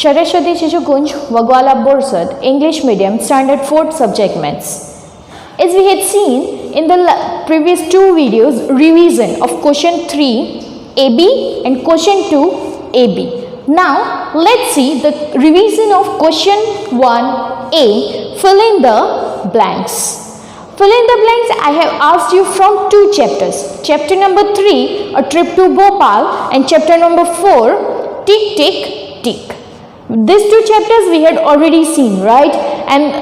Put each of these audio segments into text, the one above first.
Saraswati Shisu Kunj, Wagwala Borsad, English Medium, Standard 4th Subject Maths. As we had seen in the previous two videos, revision of question 3 AB and question 2 AB. Now let's see the revision of question 1A, fill in the blanks. Fill in the blanks I have asked you from two chapters. Chapter number 3, A Trip to Bhopal, and chapter number 4, Tick Tick Tick. These two chapters we had already seen, right? And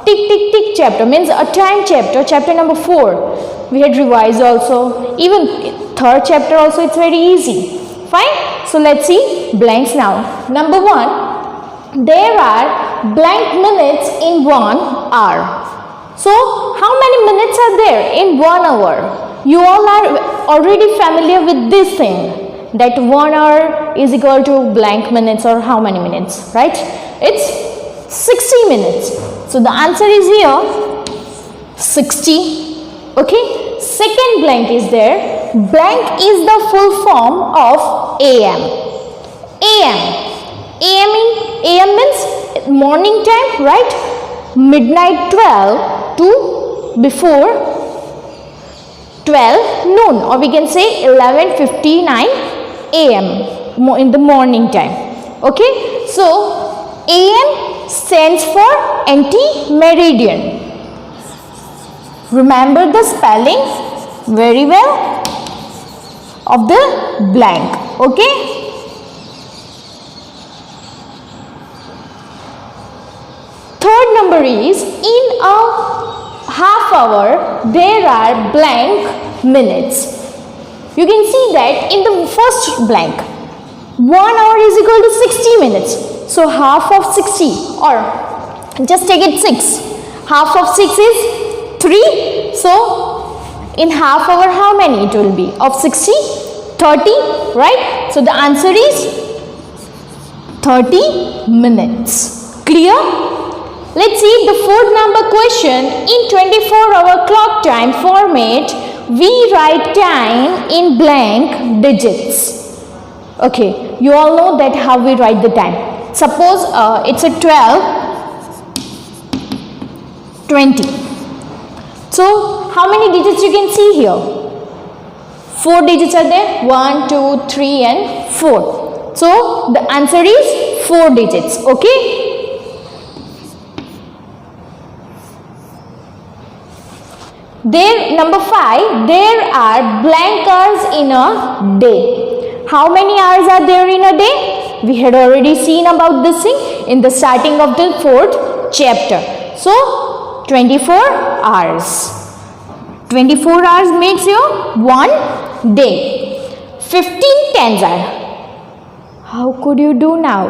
Tick Tick Tick chapter means a time chapter, chapter number 4. We had revised also. Even third chapter also, it's very easy. Fine. So let's see blanks now. Number 1, there are blank minutes in 1 hour. So how many minutes are there in 1 hour? You all are already familiar with this thing, that 1 hour is equal to blank minutes, or how many minutes, right? It's 60 minutes. So the answer is here 60. Okay. Second blank is there. Blank is the full form of AM. AM means morning time, right? Midnight 12 to before 12 noon, or we can say 11:59 AM in the morning time. Okay. So AM stands for anti-meridian. Remember the spelling very well of the blank. Okay. Third number is, in a half hour there are blank minutes. You can see that in the first blank, 1 hour is equal to 60 minutes. So half of 60, or just take it 6. Half of 6 is 3. So in half hour how many it will be? Of 60? 30, right? So the answer is 30 minutes. Clear? Let's see the fourth number question. In 24-hour clock time format, we write time in blank digits. Okay, you all know that how we write the time. Suppose it's a 12:20. So how many digits you can see here? 4 digits are there. 1, 2, 3 and 4. So the answer is 4 digits. Okay. There, number 5, there are blank hours in a day. How many hours are there in a day? We had already seen about this thing in the starting of the 4th chapter. So 24 hours. 24 hours makes your 1 day. 15 tens are. How could you do now?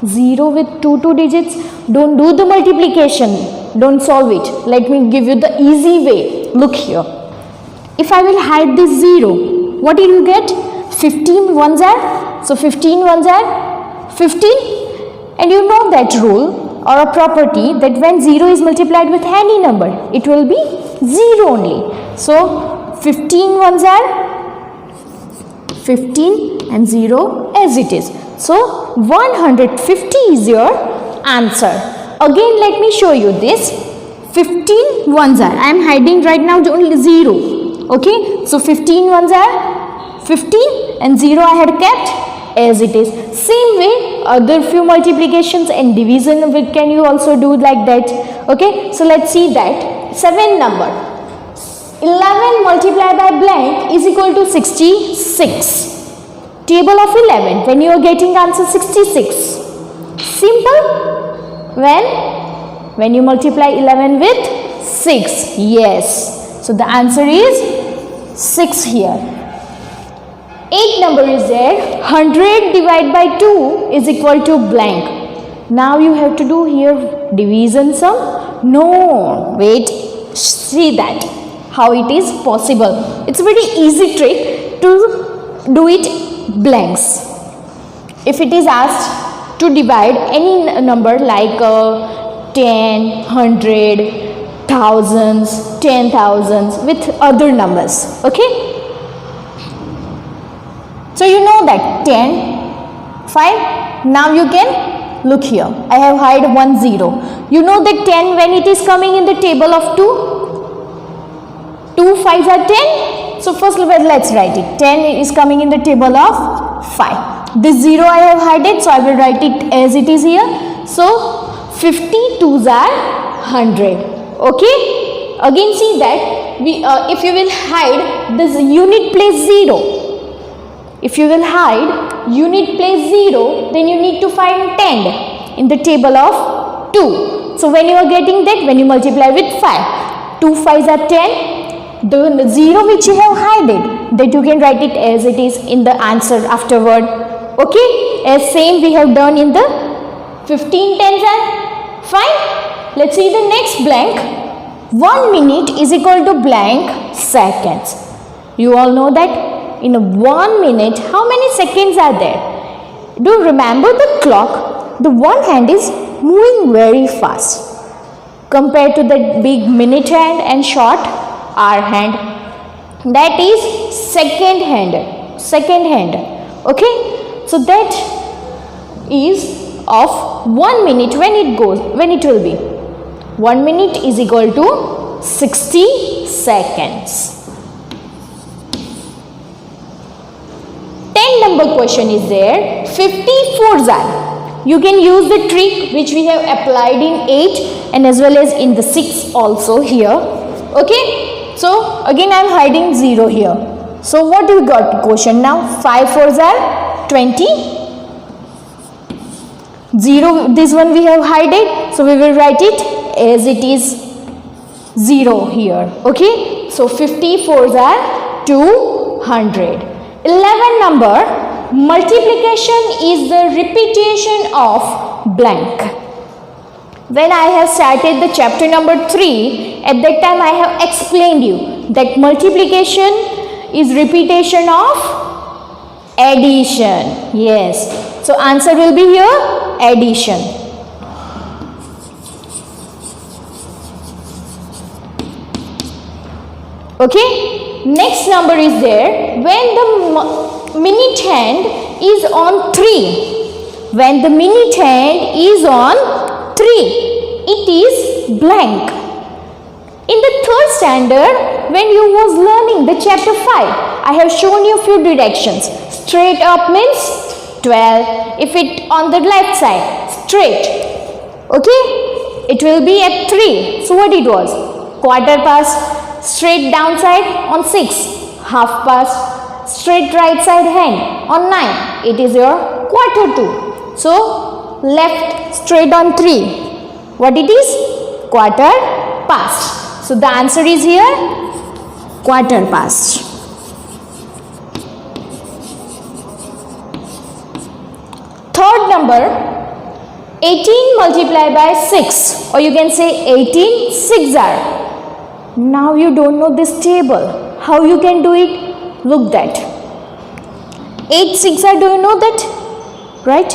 0 with 2 digits. Don't do the multiplication. Don't solve it. Let me give you the easy way. Look here. If I will hide this 0, what will you get? 15 ones are. So 15 ones are 15. And you know that rule or a property that when 0 is multiplied with any number, it will be 0 only. So 15 ones are 15 and 0 as it is. So 150 is your answer. Again, let me show you this. 15 ones are. I am hiding right now only 0. Okay. So 15 ones are 15 and 0 I had kept as it is. Same way, other few multiplications and division can you also do like that. Okay. So let's see that. 7 number. 11 multiplied by blank is equal to 66. Table of 11 when you are getting answer 66. Simple. When you multiply 11 with 6. Yes. So the answer is 6 here. 8 number is there. 100 divided by 2 is equal to blank. Now you have to do here division sum. No. Wait. See that. How it is possible. It's a very easy trick to do it blanks. If it is asked to divide any number like 10, 100, thousands, 10,000s with other numbers. Okay. So you know that 10, 5. Now you can look here. I have hide 1 0. You know that 10 when it is coming in the table of 2? 2 5s are 10. So first let's write it. 10 is coming in the table of 5. This 0 I have hidden, so I will write it as it is here. So 52s are 100. Okay. Again see that if you will hide this unit place 0. If you will hide unit place 0, then you need to find 10 in the table of 2. So when you are getting that, when you multiply with 5, 2 5s are 10. The 0 which you have hidden, that you can write it as it is in the answer afterward. Okay, as same we have done in the 15 tens are fine. Let's see the next blank. 1 minute is equal to blank seconds. You all know that in a 1 minute, how many seconds are there? Do you remember the clock? The one hand is moving very fast compared to the big minute hand and short hour hand. That is second hand. Okay, so that is of 1 minute when it will be 1 minute is equal to 60 seconds. 10 number question is there. 54s are. You can use the trick which we have applied in 8 and as well as in the 6 also here. Okay. So again I am hiding 0 here. So what do we got question now? 5 4s are 20. 0, this one we have hidden. So we will write it as it is 0 here. Okay. So 54s are 200. 11 number, multiplication is the repetition of blank. When I have started the chapter number 3, at that time I have explained you that multiplication is repetition of addition. Yes. So answer will be here addition. Okay. Next number is there. When the minute hand is on 3. When the minute hand is on 3, it is blank. In the 3rd standard, when you was learning the chapter 5, I have shown you few directions. Straight up means 12. If it on the left side, straight. Okay. It will be at 3. So what it was? Quarter past. Straight down side on 6, half past, straight right side hand on 9, it is your quarter to. So left straight on 3, what it is? Quarter past. So the answer is here quarter past. Third number, 18 multiplied by 6, or you can say 18 6s are. Now you don't know this table. How you can do it? Look that. 8 6 are, do you know that? Right?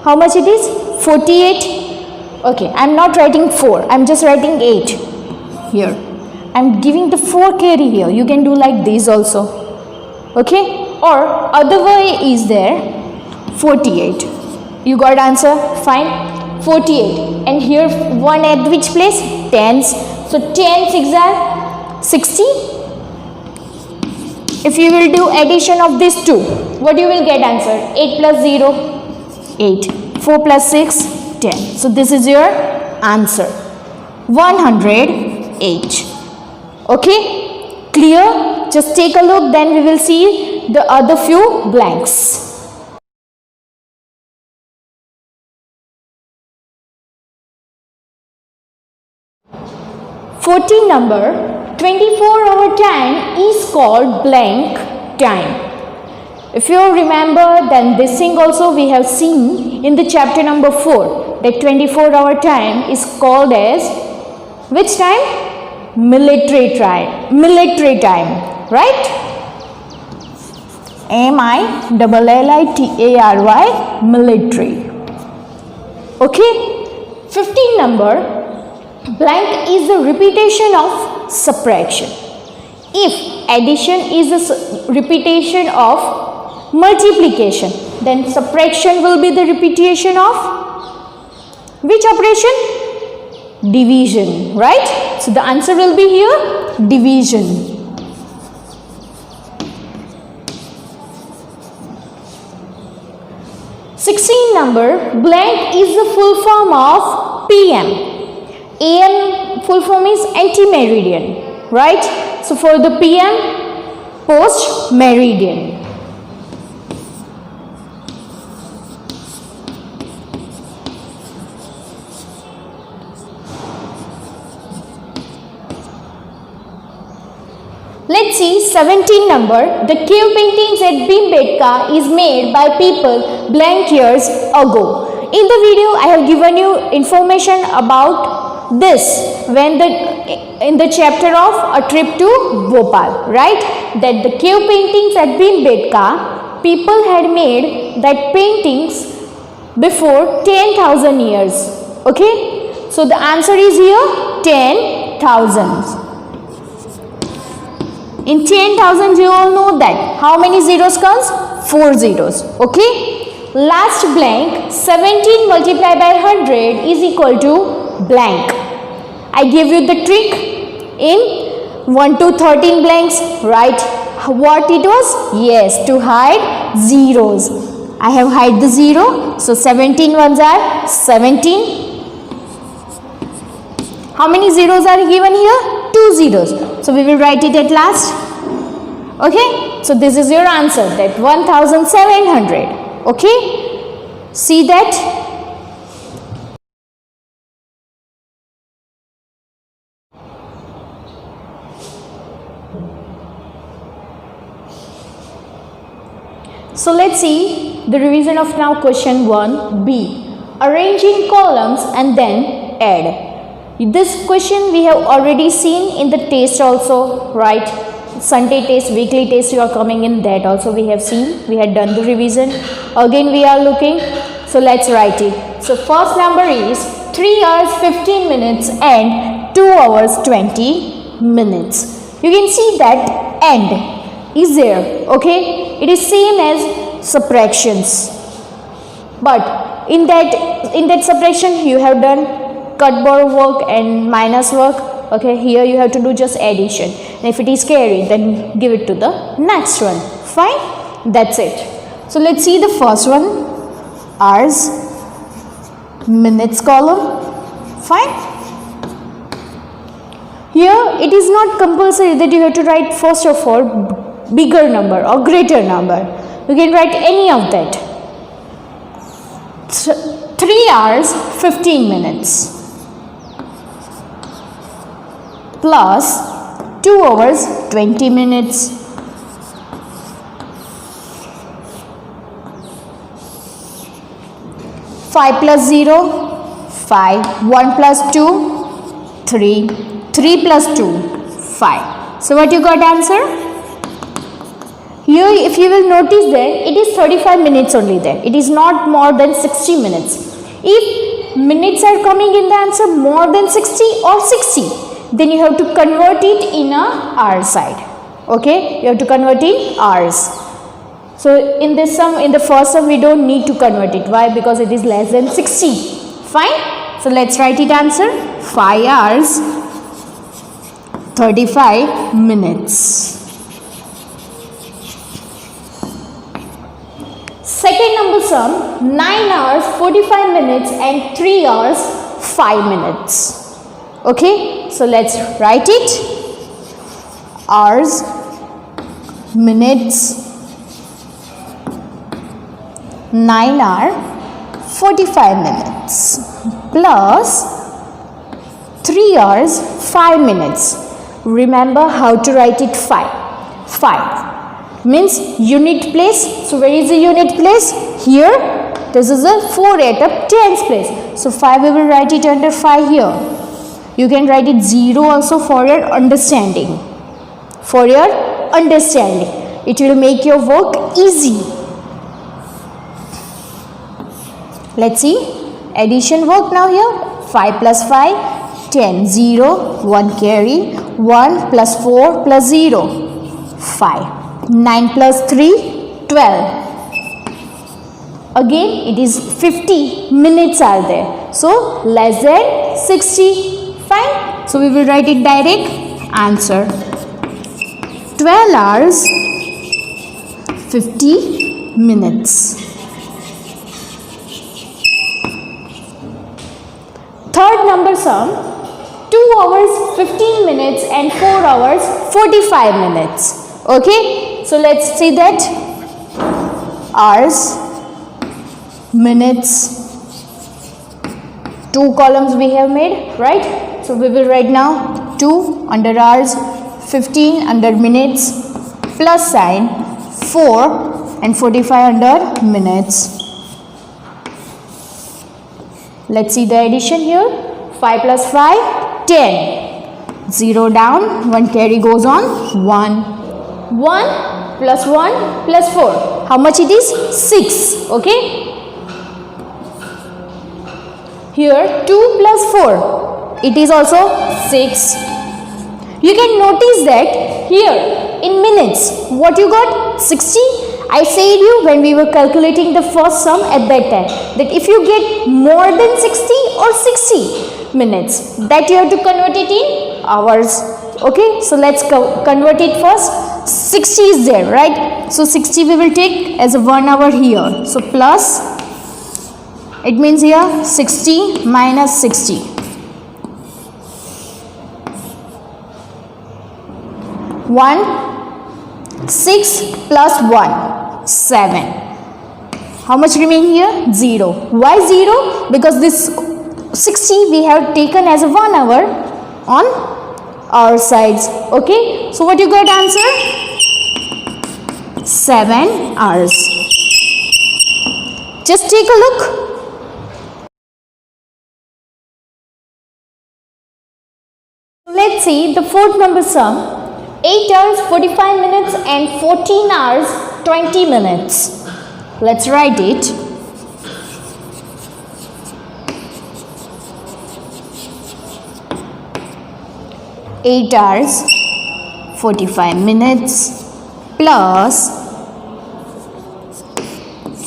How much it is? 48. Okay, I am not writing 4. I am just writing 8 here. I am giving the 4 carry here. You can do like this also. Okay? Or other way is there. 48. You got answer? Fine. 48. And here 1 at which place? Tens. So 10 6 are 60. If you will do addition of these two, what you will get answer? 8 plus 0, 8. 4 plus 6, 10. So this is your answer. 108. Okay? Clear? Just take a look, then we will see the other few blanks. 14 number, 24-hour time is called blank time. If you remember, then this thing also we have seen in the chapter number 4, that 24-hour time is called as which time? Military time, right? MILLITARY, military. Okay? 15 number, blank is the repetition of subtraction. If addition is a repetition of multiplication. Then subtraction will be the repetition of which operation? Division, right? So the answer will be here division. Number blank is the full form of PM. AM full form is anti-meridian, right? So for the PM, post-meridian. Let's see 17 number. The cave paintings at Bhimbetka is made by people blank years ago. In the video I have given you information about this in the chapter of a trip to Bhopal, right? That the cave paintings at Bhimbetka, people had made that paintings before 10,000 years. Okay? So the answer is here 10,000. In 10,000 you all know that how many zeros comes? 4 zeros. Okay. Last blank 17 multiplied by 100 is equal to blank. I give you the trick in 1 to 13 blanks. Write what it was? Yes, to hide zeros. I have hide the 0. So 17 ones are 17. How many zeros are given here? 2 zeros. So we will write it at last. Okay. So this is your answer, that 1700. Okay. See that? So let's see the revision of now question 1b. Arrange in columns and then add. This question we have already seen in the test also, right? Sunday test, weekly test, you are coming in that also we have seen. We had done the revision. Again we are looking. So let's write it. So first number is 3 hours 15 minutes and 2 hours 20 minutes. You can see that and is there. Okay. It is same as subtractions. But in that subtraction you have done cut bar work and minus work. Okay, here you have to do just addition. And if it is carried, then give it to the next one. Fine? That's it. So let's see the first one. Hours, minutes column. Fine? Here it is not compulsory that you have to write first of all bigger number or greater number. You can write any of that. 3 hours 15 minutes. Plus 2 hours 20 minutes. Five plus 0, 5. 1 plus 2, 3. 3 plus 2, 5. So what you got answer? Here if you will notice there, it is 35 minutes only there. It is not more than 60 minutes. If minutes are coming in the answer more than 60 or 60, then you have to convert it in a hour side. Okay, you have to convert in hours. So in this sum, in the first sum, we don't need to convert it. Why? Because it is less than 60. Fine. So let's write it answer. 5 hours 35 minutes. Second number sum, 9 hours 45 minutes and 3 hours 5 minutes. Okay, so let's write it. Hours, minutes, 9 hour 45 minutes plus 3 hours 5 minutes. Remember how to write it 5. 5 means unit place. So where is the unit place? Here. This is a 4 at a tens place. So 5 we will write it under 5 here. You can write it 0 also for your understanding. For your understanding. It will make your work easy. Let's see. Addition work now here. 5 plus 5, 10. 0, 1 carry. 1 plus 4 plus 0, 5. 9 plus 3, 12. Again it is 50 minutes are there. So less than 60. Fine. So we will write it direct. Answer 12 hours 50 minutes. Third number sum, 2 hours 15 minutes and 4 hours 45 minutes. Okay, so let's see that. Hours, minutes, 2 columns we have made, right? So we will write now 2 under hours, 15 under minutes, plus sign, 4 and 45 under minutes. Let's see the addition here. 5 plus 5, 10. 0 down, 1 carry goes on, 1. 1 plus 1 plus 4. How much it is? 6. Okay. Here 2 plus 4. It is also 6. You can notice that here in minutes, what you got? 60. I said you when we were calculating the first sum at that time that if you get more than 60 or 60 minutes, that you have to convert it in hours. Okay, so let's convert it first. 60 is there, right? So 60 we will take as a 1 hour here. So plus, it means here 60 minus 60. 1, 6 plus 1, 7. How much remain here? 0. Why 0? Because this 60 we have taken as a 1 hour on our sides. Okay. So what you got answer? 7 hours. Just take a look. Let's see the fourth number sum. 8 hours 45 minutes and 14 hours 20 minutes. Let's write it. Eight hours 45 minutes plus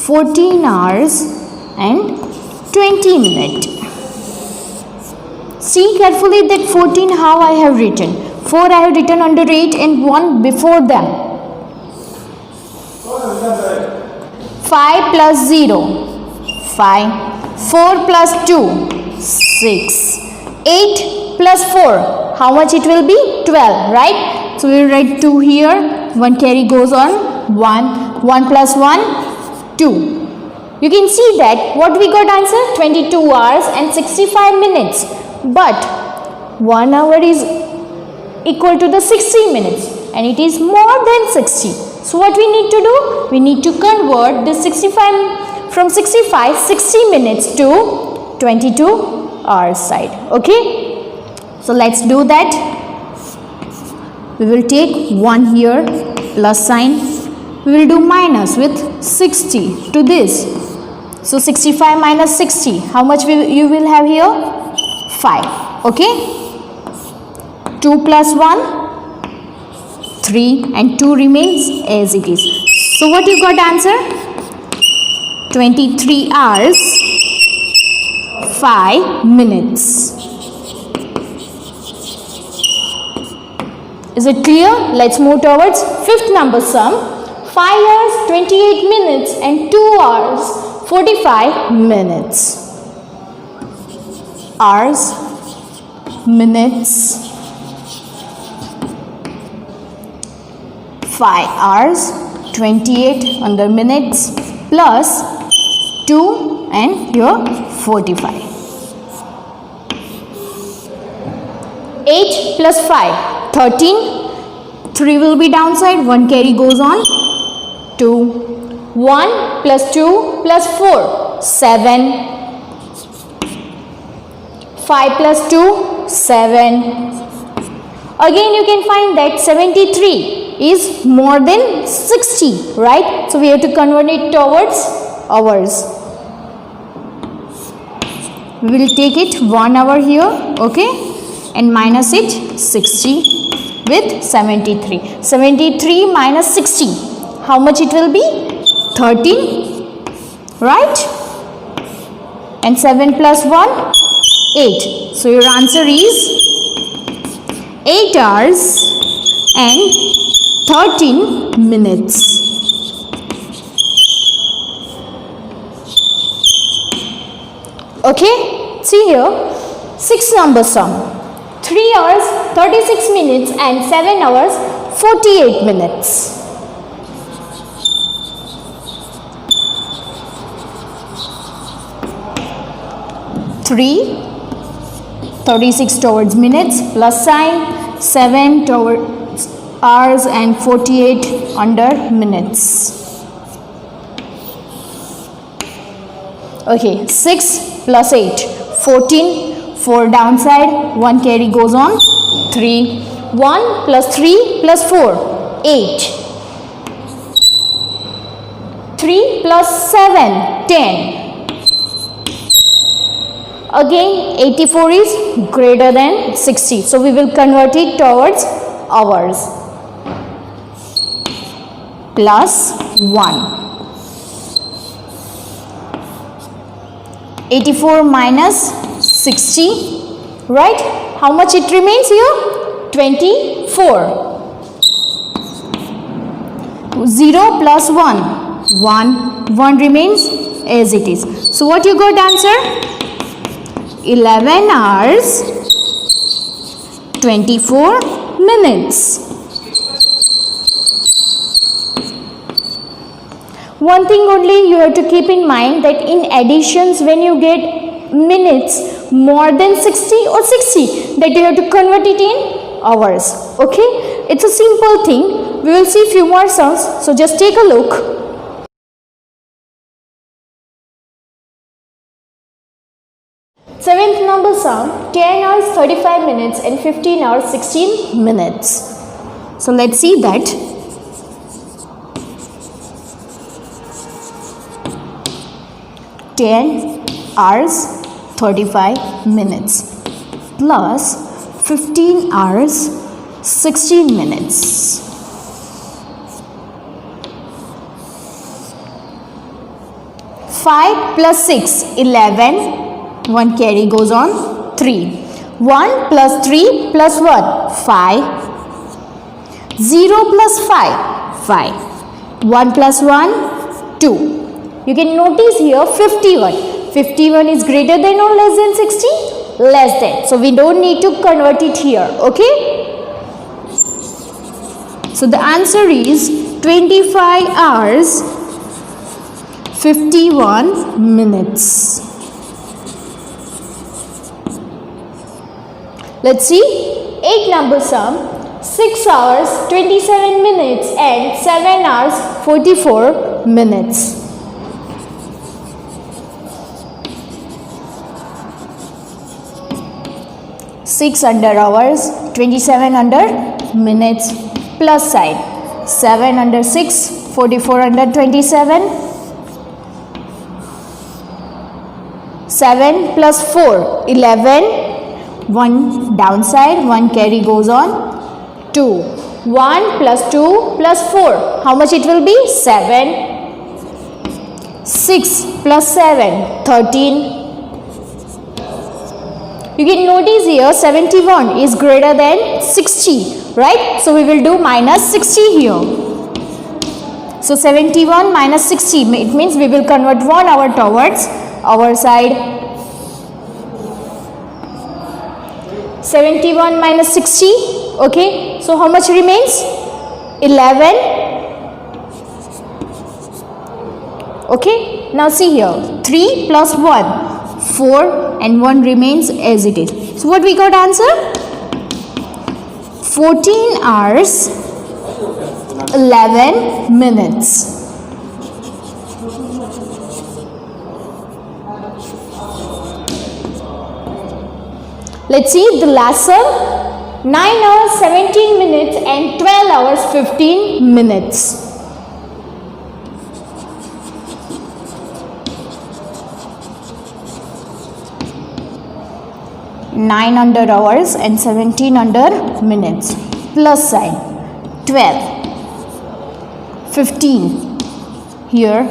14 hours and 20 minutes. See carefully that 14 how I have written. 4 I have written under 8 and 1 before them. 5 plus 0, 5. 4 plus 2, 6. 8 plus 4, how much it will be? 12, right? So we will write 2 here. 1 carry goes on, 1. 1 plus 1, 2. You can see that what we got answer? 22 hours and 65 minutes. But 1 hour is equal to the 60 minutes and it is more than 60. So what we need to do? We need to convert the 65 from 65 60 minutes to 22 hours side. Okay. So let's do that. We will take 1 here plus sign. We will do minus with 60 to this. So 65 minus 60. How much you will have here? 5. Okay. 2 plus 1, 3 and 2 remains as it is. So what you got answer? 23 hours 5 minutes. Is it clear? Let's move towards fifth number sum. 5 hours 28 minutes and 2 hours 45 minutes. Hours, minutes, 5 hours 28 under minutes plus 2 and your 45. 8 plus 5, 13. 3 will be downside, 1 carry goes on, 2. 1 plus 2 plus 4, 7. 5 plus 2, 7. Again you can find that 73 is more than 60, right? So we have to convert it towards hours. We will take it 1 hour here, okay, and minus it 60 with 73. 73 minus 60, how much it will be? 13, right? And 7 plus 1, 8. So your answer is 8 hours and 13 minutes. Okay, see here, 6 number sum. 3 hours, 36 minutes and 7 hours, 48 minutes. Three, 36 towards minutes plus sign, 7 towards hours and 48 under minutes. Okay, 6 plus 8, 14, 4 downside, 1 carry goes on, 3, 1 plus 3 plus 4, 8, 3 plus 7, 10. Again 84 is greater than 60, so we will convert it towards hours. Plus 1. 84 minus 60, right? How much it remains here? 24. 0 plus 1, 1, 1 remains as it is. So what you got answer? 11 hours 24 minutes. One thing only you have to keep in mind, that in additions when you get minutes more than 60 or 60, that you have to convert it in hours. Okay, it's a simple thing. We will see few more sums, so just take a look. 7th number sum, 10 hours 35 minutes and 15 hours 16 minutes. So let's see that. 10 hours 35 minutes plus 15 hours 16 minutes. 5 plus 6, 11. 1 carry goes on, 3. 1 plus 3 plus 1, 5. 0 plus 5, 5. 1 plus 1, 2. You can notice here 51. 51 is greater than or less than 60? Less than. So we don't need to convert it here. Okay? So the answer is 25 hours 51 minutes. Let's see 8 number sum, 6 hours 27 minutes and 7 hours 44 minutes. 6 under hours, 27 under minutes plus sign, 7 under 6, 44 under 27. 7 plus 4, 11. 1 downside, 1 carry goes on, 2. 1 plus 2 plus 4, how much it will be? 7. 6 plus 7, 13. You can notice here 71 is greater than 60, right? So we will do minus 60 here. So 71 minus 60, it means we will convert 1 hour towards our side. 71 minus 60, okay, so how much remains? 11. Okay, now see here, 3 plus 1, 4 and 1 remains as it is. So what we got answer? 14 hours 11 minutes. Let's see the last sum, 9 hours 17 minutes and 12 hours 15 minutes. 9 under hours and 17 under minutes plus sign, 12, 15. here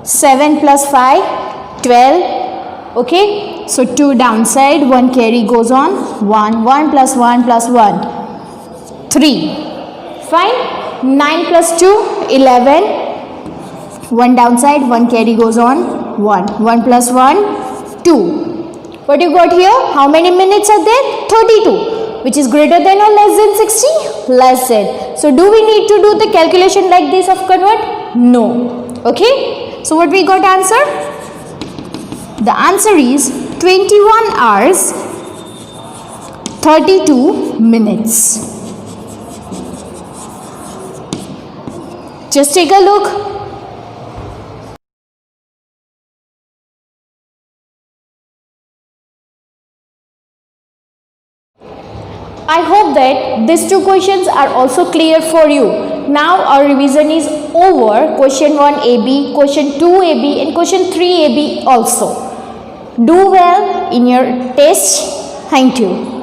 7 plus 5, 12. Okay, so 2 downside, 1 carry goes on, 1, 1 plus 1 plus 1, 3. Fine. 9 plus 2, 11. 1 downside, 1 carry goes on, 1. 1 plus 1, 2. What you got here? How many minutes are there? 32. Which is greater than or less than 60? Less than. So do we need to do the calculation like this of convert? No. Okay. So what we got answer? The answer is 21 hours 32 minutes. Just take a look. I hope that these two questions are also clear for you. Now our revision is over. Question 1 AB, question 2 AB and question 3 AB also. Do well in your test. Thank you.